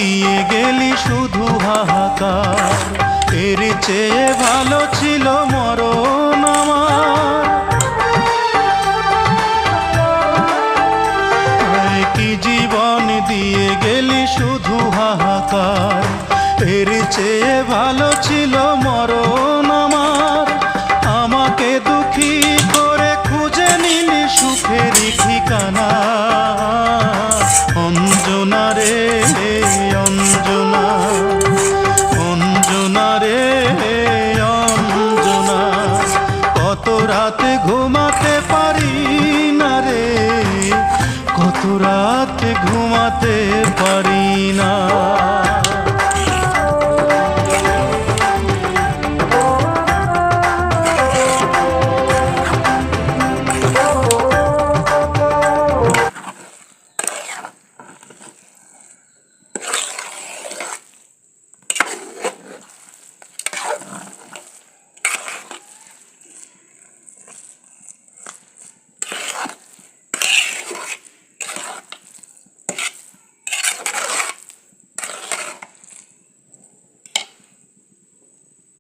দিয়ে গেলি শুধু হাহাকার, এর চেয়ে ভালো ছিল মরণ আমার। কি জীবন দিয়ে গেলি শুধু হাহাকার, এর চেয়ে ভালো ছিল মরণ আমার। আমাকে দুঃখী করে খুঁজে নিলি সুখেরই ঠিকানা। অঞ্জনা রে অঞ্জনা, অঞ্জনা রে অঞ্জনা, কত রাতে ঘুমাতে পারি না রে, কত রাতে ঘুমাতে পারি